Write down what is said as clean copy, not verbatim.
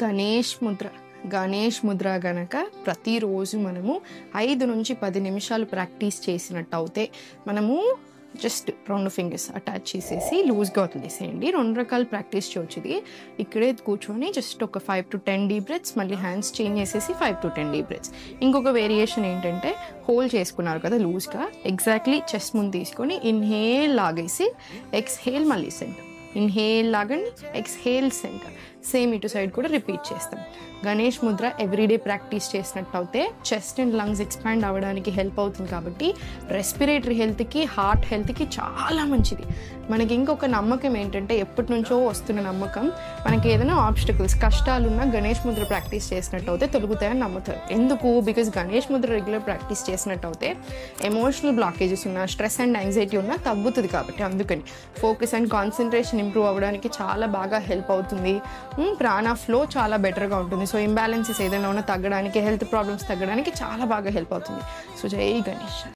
గణేష్ ముద్ర. గణేష్ ముద్ర గనక ప్రతిరోజు మనము 5 నుంచి 10 నిమిషాలు ప్రాక్టీస్ చేసినట్టు అవుతే, మనము జస్ట్ 2 ఫింగర్స్ అటాచ్ చేసేసి లూజ్గా వదిలేసేయండి. 2 రకాల ప్రాక్టీస్ చేయొచ్చు. ఇది ఇక్కడే కూర్చొని జస్ట్ ఒక 5 to 10 డీప్ బ్రెత్స్, మళ్ళీ హ్యాండ్స్ చేంజ్ చేసేసి 5 to 10 డీప్ బ్రెత్స్. ఇంకొక వేరియేషన్ ఏంటంటే, హోల్డ్ చేసుకున్నారు కదా లూజ్గా, ఎగ్జాక్ట్లీ చెస్ట్ ముందు తీసుకొని ఇన్హేల్ లాగేసి ఎక్స్హేల్ మళ్ళీ సెంటర్, ఇన్హేల్ లాగండి, ఎక్స్హేల్ సెంటర్. సేమ్ ఇటు సైడ్ కూడా రిపీట్ చేస్తాం. గణేష్ ముద్ర ఎవ్రీడే ప్రాక్టీస్ చేసినట్టు అయితే చెస్ట్ అండ్ లంగ్స్ ఎక్స్పాండ్ అవ్వడానికి హెల్ప్ అవుతుంది. కాబట్టి రెస్పిరేటరీ హెల్త్కి, హార్ట్ హెల్త్కి చాలా మంచిది. మనకి ఇంకొక నమ్మకం ఏంటంటే, ఎప్పటి నుంచో వస్తున్న నమ్మకం, మనకి ఏదైనా ఆబ్స్టికల్స్, కష్టాలున్నా గణేష్ ముద్ర ప్రాక్టీస్ చేసినట్టు అయితే తొలుగుతాయని నమ్ముతారు. ఎందుకు? Because Ganesh Mudra regular practice చేసినట్టు అయితే ఎమోషనల్ బ్లాకేజెస్ ఉన్నా, స్ట్రెస్ అండ్ యాంగ్జైటీ ఉన్నా తగ్గుతుంది. కాబట్టి అందుకని ఫోకస్ అండ్ కాన్సన్ట్రేషన్ ఇంప్రూవ్ అవ్వడానికి చాలా బాగా హెల్ప్ అవుతుంది. ప్రాణ ఫ్లో చాలా బెటర్గా ఉంటుంది. సో ఇంబ్యాలెన్సెస్ ఏదైనా ఉన్నా తగ్గడానికి, హెల్త్ ప్రాబ్లమ్స్ తగ్గడానికి చాలా బాగా హెల్ప్ అవుతుంది. సో జై గణేష్.